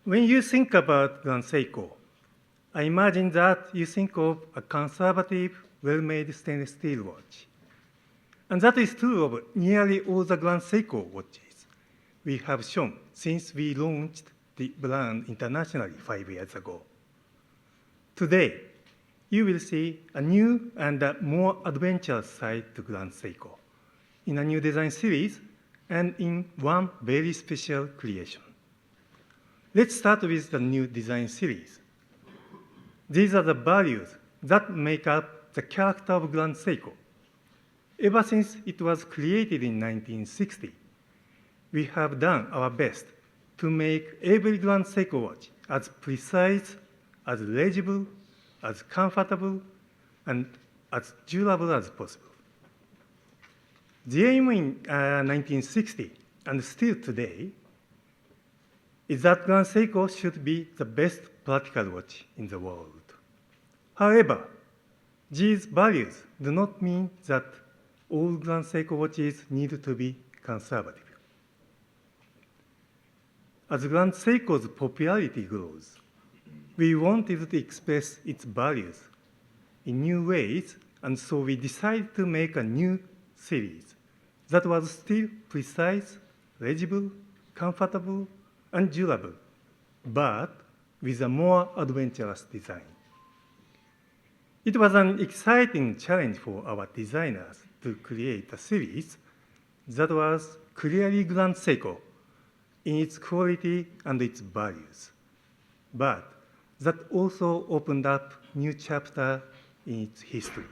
When you think about Grand Seiko, I imagine that you think of a conservative, well-made stainless steel watch. And that is true of nearly all the Grand Seiko watches we have shown since we launched the brand internationally 5 years ago. Today, you will see a new and a more adventurous side to Grand Seiko in a new design series and in one very special creation. Let's start with the new design series. These are the values that make up the character of Grand Seiko. Ever since it was created in 1960, we have done our best to make every Grand Seiko watch as precise, as legible, as comfortable, and as durable as possible. The aim in 1960, and still today, is that Grand Seiko should be the best practical watch in the world. However, these values do not mean that all Grand Seiko watches need to be conservative. As Grand Seiko's popularity grows, we wanted to express its values in new ways, and so we decided to make a new series that was still precise, legible, comfortable, and durable, but with a more adventurous design. It was an exciting challenge for our designers to create a series that was clearly Grand Seiko in its quality and its values, but that also opened up new chapter in its history.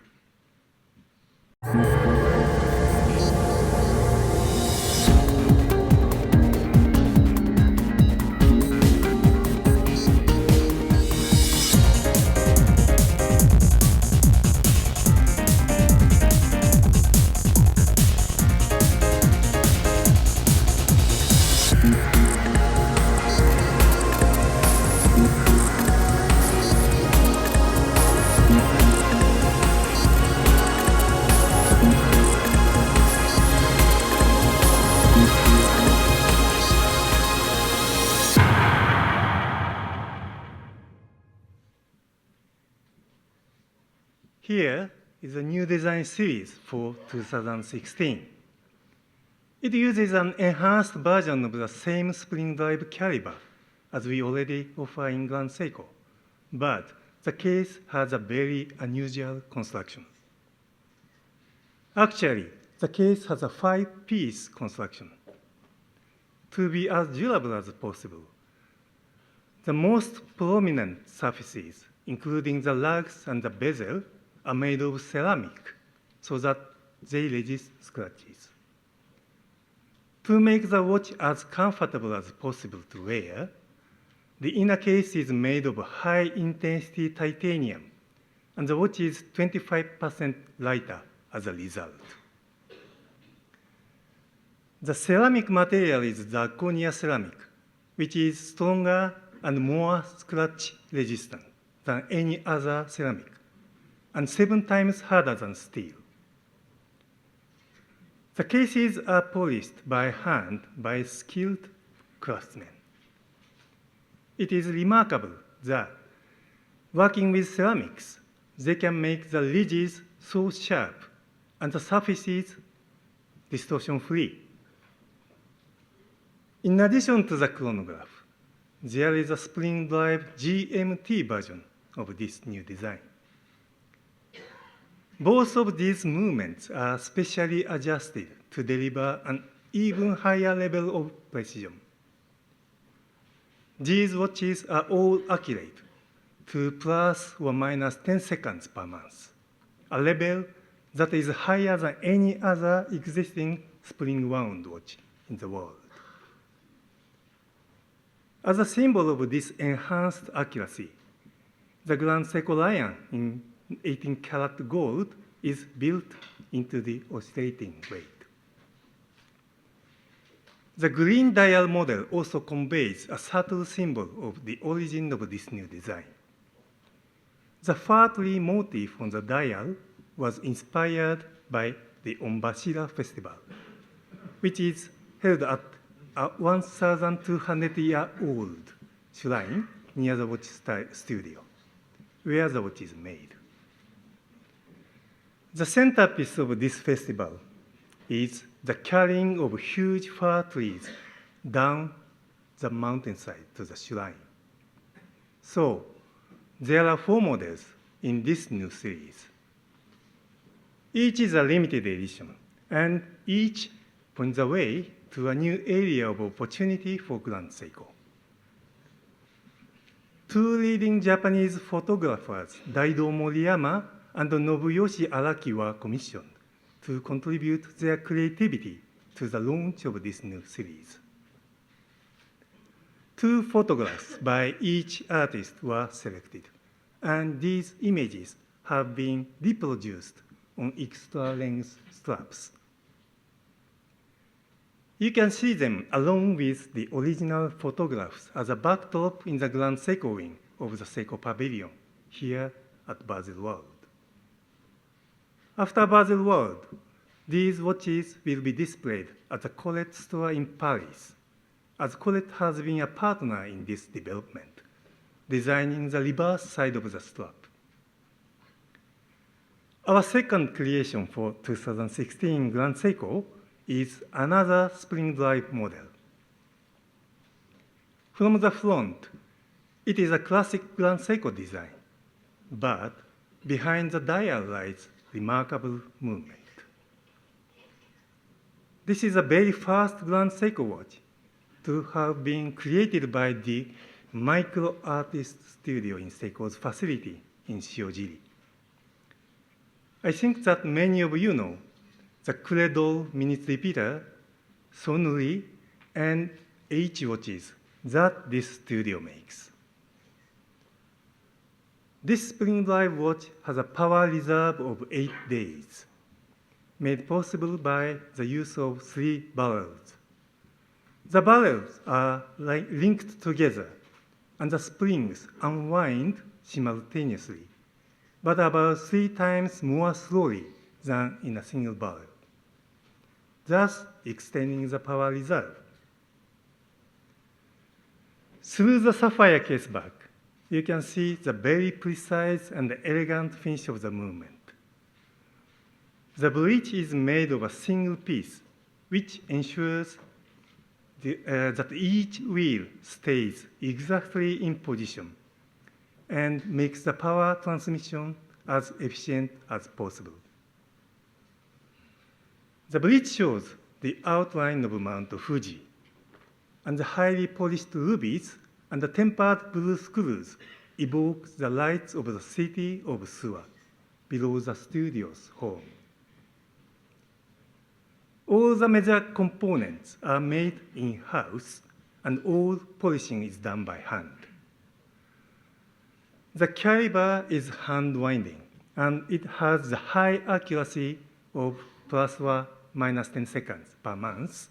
Here is a new design series for 2016. It uses an enhanced version of the same spring drive caliber as we already offer in Grand Seiko, but the case has a very unusual construction. Actually, the case has a 5-piece construction. To be as durable as possible, the most prominent surfaces, including the lugs and the bezel, are made of ceramic so that they resist scratches. To make the watch as comfortable as possible to wear, the inner case is made of high-intensity titanium, and the watch is 25% lighter as a result. The ceramic material is zirconia ceramic, which is stronger and more scratch-resistant than any other ceramic, and 7 times harder than steel. The cases are polished by hand by skilled craftsmen. It is remarkable that, working with ceramics, they can make the ridges so sharp and the surfaces distortion-free. In addition to the chronograph, there is a spring drive GMT version of this new design. Both of these movements are specially adjusted to deliver an even higher level of precision. These watches are all accurate to plus or minus 10 seconds per month, a level that is higher than any other existing spring-wound watch in the world. As a symbol of this enhanced accuracy, the Grand Seiko Lion in 18-karat gold is built into the oscillating weight. The green dial model also conveys a subtle symbol of the origin of this new design. The fir tree motif on the dial was inspired by the Onbashira Festival, which is held at a 1,200-year-old shrine near the watch studio, where the watch is made. The centerpiece of this festival is the carrying of huge fir trees down the mountainside to the shrine. So, there are 4 models in this new series. Each is a limited edition, and each points the way to a new area of opportunity for Grand Seiko. 2 leading Japanese photographers, Daido Moriyama and Nobuyoshi Araki, were commissioned to contribute their creativity to the launch of this new series. 2 photographs by each artist were selected, and these images have been reproduced on extra-length straps. You can see them along with the original photographs as a backdrop in the Grand Seiko wing of the Seiko Pavilion here at Baselworld. After Baselworld, these watches will be displayed at the Colette store in Paris, as Colette has been a partner in this development, designing the reverse side of the strap. Our second creation for 2016 Grand Seiko is another spring drive model. From the front, it is a classic Grand Seiko design, but behind the dial lies remarkable movement. This is the very first Grand Seiko watch to have been created by the micro artist studio in Seiko's facility in Shiojiri. I think that many of you know the Credo minute repeater, Sonuri, and H watches that this studio makes. This spring drive watch has a power reserve of 8 days, made possible by the use of 3 barrels. The barrels are linked together, and the springs unwind simultaneously, but about 3 times more slowly than in a single barrel, thus extending the power reserve. Through the sapphire case back, you can see the very precise and elegant finish of the movement. The bridge is made of a single piece, which ensures that each wheel stays exactly in position and makes the power transmission as efficient as possible. The bridge shows the outline of Mount Fuji, and the highly polished rubies and the tempered blue screws evoke the lights of the city of Suwa below the studio's home. All the major components are made in-house, and all polishing is done by hand. The caliber is hand-winding, and it has the high accuracy of plus or minus 10 seconds per month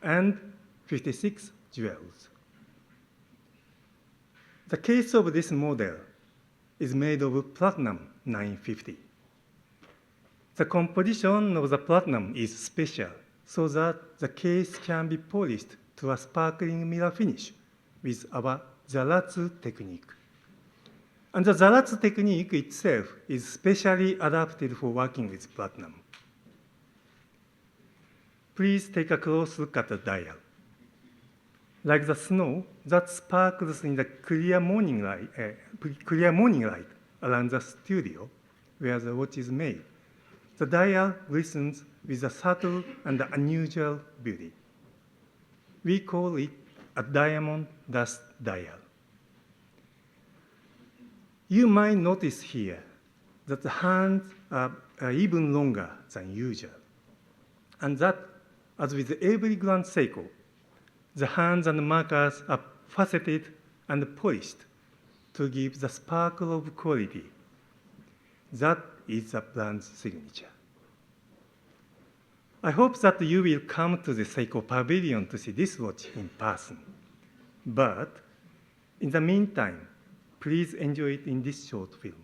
and 56 jewels. The case of this model is made of platinum 950. The composition of the platinum is special so that the case can be polished to a sparkling mirror finish with our Zaratsu technique. And the Zaratsu technique itself is specially adapted for working with platinum. Please take a close look at the dial. Like the snow that sparkles in the clear morning light around the studio where the watch is made, the dial glistens with a subtle and unusual beauty. We call it a diamond dust dial. You might notice here that the hands are even longer than usual, and that, as with every Grand Seiko, the hands and markers are faceted and polished to give the sparkle of quality. That is the brand's signature. I hope that you will come to the Seiko Pavilion to see this watch in person. But in the meantime, please enjoy it in this short film.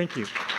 Thank you.